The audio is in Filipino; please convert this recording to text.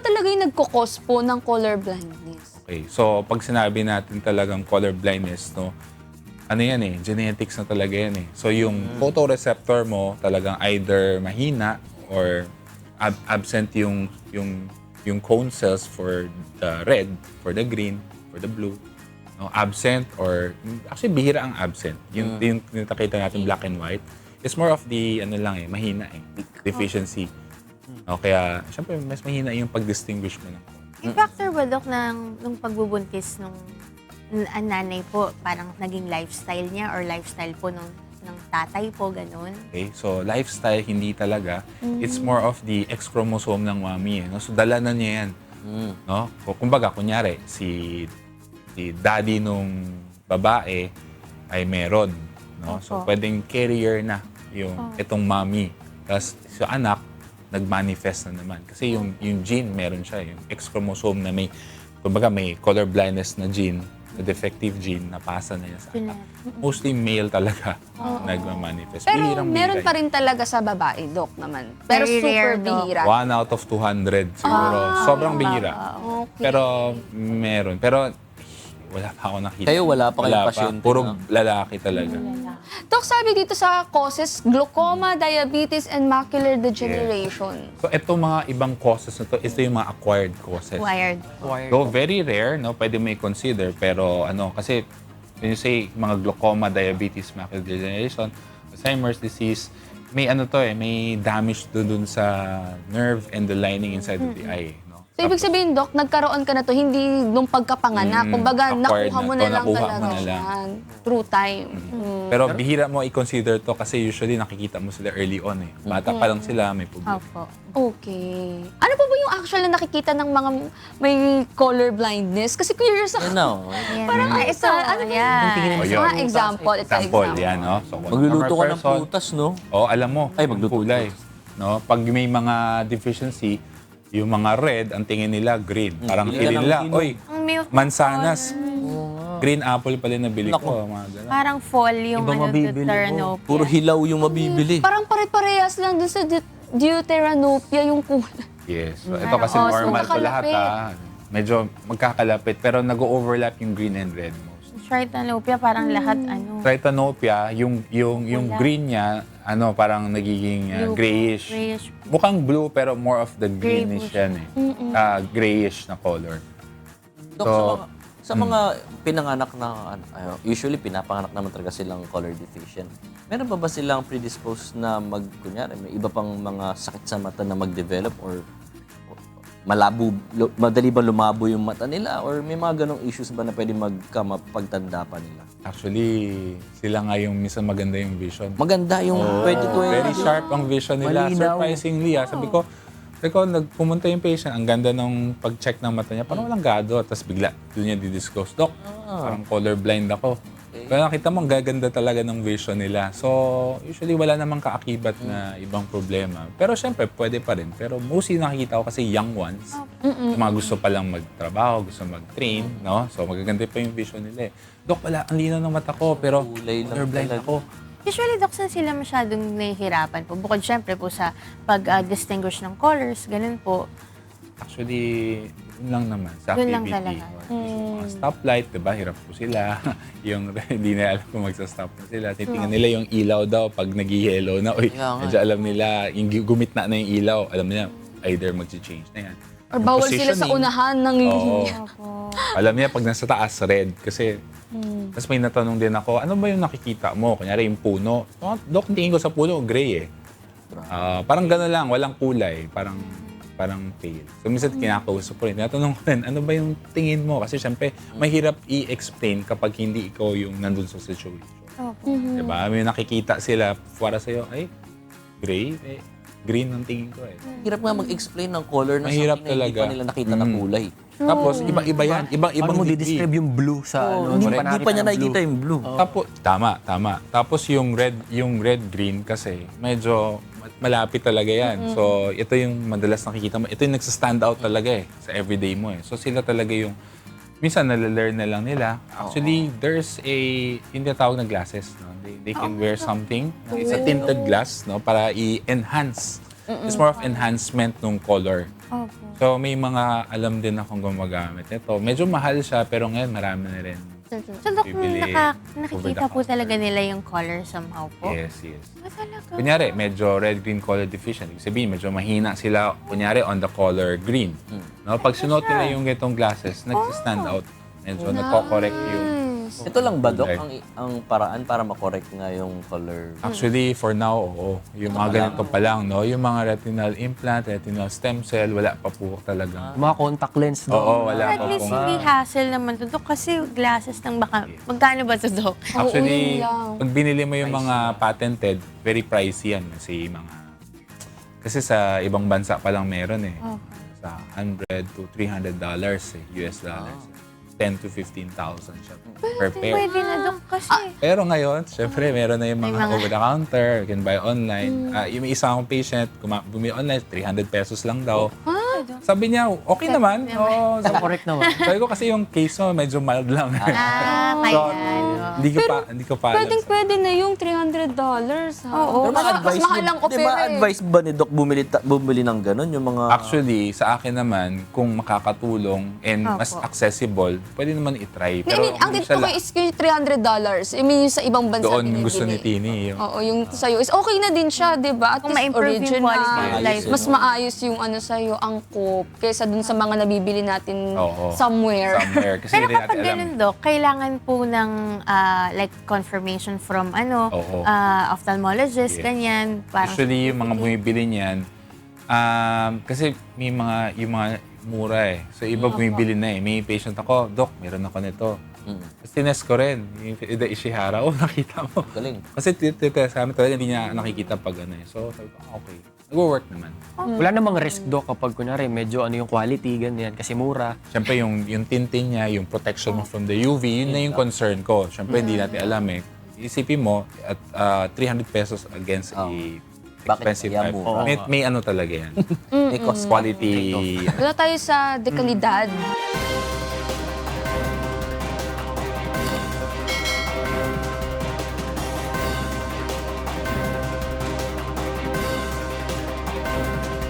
ba talaga yung nagkukos po ng color blindness? Okay, so pag sinabi natin talagang color blindness, no, ano yan eh, genetics na talaga yan eh. So yung photoreceptor mo talagang either mahina or absent yung cone cells for the red, for the green, for the blue. No, absent or actually bihira ang absent. Yung nakita natin black and white. It's more of the ano lang eh, mahina eh, deficiency. No, kaya syempre mas mahina yung pag-distinguish mo ng May factor ba, Dok, nung pagbubuntis nung nanay po, parang naging lifestyle niya or lifestyle po ng tatay po, ganun? Okay, so lifestyle hindi talaga. It's more of the X chromosome ng mami eh. No? So dala na niya yan. No? Kumbaga, kunyari, si daddy nung babae ay meron. No? So pwedeng carrier na yung itong mami. Tapos sa anak, nag-manifest na naman. Kasi yung gene, meron siya. Yung X chromosome na may, kumbaga may color blindness na gene, na defective gene, napasa na niya sa anak. Mostly male talaga nag-manifest. Pero meron pa rin talaga sa babae, Doc, naman. Pero Very super rare, Doc. bihira. 1 out of 200 siguro. Sobrang bihira. Okay. Pero meron. Pero wala pa ako nakita. Kayo, wala pa kayong pasyente Puro na? lalaki talaga. Doc, sabi dito sa causes, glaucoma, diabetes, and macular degeneration. So itong mga ibang causes na to, ito yung mga acquired causes. Wired. So very rare, no? Pwede may consider. Pero ano, kasi when you say mga glaucoma, diabetes, macular degeneration, Alzheimer's disease, may ano to eh, may damage dun sa nerve and the lining inside of the eye. No? So, ibig sabihin, Doc, nagkaroon ka na to, hindi nung pagkapanganak. Kumbaga, acquired nakuha mo na na to, lang nakuha talaga mo na lang. yan. Through time. Pero bihira mo i-consider to kasi usually nakikita mo sila early on eh. Bata pa lang sila, may problema. Opo. Okay. Ano pa ba yung actual na nakikita ng mga may color blindness? Kasi curious ako. You know, Yan. Parang ito, ano ba yan. Oh, yun. mga example? Ito Example, yan, no? So, kung magluluto ka normal ng person, prutas, no? oh, alam mo, Ay, magluto. kulay. No? Pag may mga deficiency, yung mga red, ang tingin nila green. Parang Pili ka feeling ng nila, sino. oy, Ang milk mansanas. Green apple pala na bili ko. Mga ganun. Parang fall yung Iba mabibili mo. deuteranopia. Puro hilaw yung mabibili. Parang pare-parehas lang dun sa deuteranopia yung kulay. Yes. So, ito kasi Oh, so normal to lahat magkakalapit. Medyo magkakalapit, pero nag-overlap yung green and red most. Tritanopia, parang lahat Tritanopia, yung green niya, ano, parang nagiging grayish. Grayish. Mukhang blue pero more of the greenish yan eh. Grayish na color. Dok, So, sa mga pinanganak na, usually pinapanganak naman talaga silang color deficient. Meron pa ba silang predisposed na kunyari, may iba pang mga sakit sa mata na mag-develop or madali ba lumabo yung mata nila or may mga ganong issues ba na pwede pagtanda pa nila? Actually, sila nga yung minsan maganda yung vision. Maganda yung 2020. Very sharp ang vision nila. Malinaw. Surprisingly, sabi ko, pumunta yung patient, ang ganda nung pag-check ng mata niya, parang walang gado. Tapos bigla, doon niya didisclose, Doc, parang colorblind ako. Pero nakita mo, ang gaganda talaga ng vision nila. So, usually wala namang kaakibat na ibang problema. Pero syempre, pwede pa rin. Pero mostly nakikita ko kasi young ones, yung mga gusto pa lang magtrabaho, gusto mag-train, no? So, magaganda pa yung vision nila eh. Doc, wala, ang linaw ng mata ko, pero Kulay lang colorblind talaga. ako. Usually, Dok, saan sila masyadong nahihirapan po? Bukod syempre po sa pag-distinguish ng colors, ganun po. Actually, yun lang naman. Sa Yun lang activity. talaga. Mga stoplight, diba? Hirap po sila. Yung hindi na alam kung magsa-stop na sila. Titingnan nila yung ilaw daw pag nag-yellow na. Uy, Kaya nga. medyo alam nila, yung gumitna na yung ilaw, alam nila, either mag-change na yan. Or Yung bawal sila sa positioning, unahan ng Oo. linya. Alam niya pag nasa taas, red. Kasi, tapos may natanong din ako, ano ba yung nakikita mo? Kunyari yung puno. Oh, Dok, tingin ko sa puno, gray eh. Parang gano'n lang, walang kulay. Parang pale. So, minsan kinakausap ko rin. Tinatanong ko rin, ano ba yung tingin mo? Kasi syempre, mahirap i-explain kapag hindi ikaw yung nandun sa situation. Diba? May nakikita sila para sa'yo, ay, gray? Eh, green ang tingin ko eh. Hirap nga mag-explain ng color na Mahirap something na hindi talaga. pa nila nakita na kulay. Tapos, iba-iba yan. Ibang Paano mo degree. di-describe yung blue sa ano? Hindi pa niya nakikita yung blue. Tapos, tama. Tapos yung red-green kasi, medyo malapit talaga yan. So, ito yung madalas nakikita mo. Ito yung nagsa-stand out talaga eh, sa everyday mo eh. So, sila talaga yung, minsan nalalearn na lang nila. Actually, there's yung tinatawag na glasses. No? They can wear something. It's a tinted glass no? Para i-enhance. It's more of enhancement ng color. So may mga alam din akong gumagamit nito. Medyo mahal siya pero ngayon marami na rin. So, Dok, Bibili nakikita po over the talaga nila yung color somehow po? Yes. Ah, talaga? Kunyari, medyo red-green color deficient. Ibig sabihin, medyo mahina sila, kunyari, on the color green. No? Pag sinuot nila yung itong glasses, nag-stand out. Medyo nagko-correct yung... Ito lang ba, Doc, kulay. ang paraan para makorek nga yung color? Actually, for now, oo. Yung mga ganito pa lang, no? Yung mga retinal implant, retinal stem cell, wala pa po talaga. Mga contact lens doon. Oo, wala At pa least po. hindi hassle naman to, Dok. Kasi glasses lang baka... Magkano ba to, Dok? Actually, yun lang. pag binili mo yung mga patented, very pricey yan. Kasi sa ibang bansa pa lang meron eh. Sa $100 to $300 US dollars. 10 to 15,000 siya per pair. Pwede na, Dok, kasi... Pero ngayon, syempre, meron na yung May mga mga- over-the-counter, you can buy online. Yung isa akong patient, bumili online, 300 pesos lang daw. Sabi niya, okay naman. Oo, Correct naman. sabi ko kasi yung case mo, medyo mild lang. kaya... Hindi ko pa alam. Pwede na yung $300, ha? Oo. Pero Mas mahal ang di ba opera eh. advice ba ni Doc bumili ng ganun? Yung mga... Actually, sa akin naman, kung makakatulong and mas Opo. accessible, pwede naman itry. I mean, ang hindi dito siya ko is yung $300. I mean, yung sa ibang bansa doon binibili. gusto ni Tini. Yung, Oo, yung sa US. Okay na din siya, di ba? At Kung least ma-improve yung original. quality of life, Mas no? maayos yung ano sa'yo, angkop, kaysa dun sa mga nabibili natin Oo. somewhere. Kasi Pero hindi kapag natin alam. ganun, Dok, kailangan po ng like confirmation from Oo. ophthalmologist, Yes. ganyan. Parang Actually, yung mga bumibili niyan, kasi may mga, yung mga mura eh. So, iba bumibili na eh. May patient ako, Doc, meron ako nito. Tapos tinest ko rin, yung Ida Ishihara, nakita mo. Galing. Kasi titest kami talaga, hindi niya nakikita pag ano eh. So, sabi ko, okay. Nag-work naman. Wala namang risk doc kapag kunwari medyo ano yung quality, ganyan, kasi mura. Siyempre, yung tintin niya, yung protection mo from the UV, yun na yung concern ko. Siyempre, hindi natin alam eh. Isipin mo, at 300 pesos against a expensive kaya type. mura? May ano talaga yan. May cost Quality. Wala tayo sa dekalidad.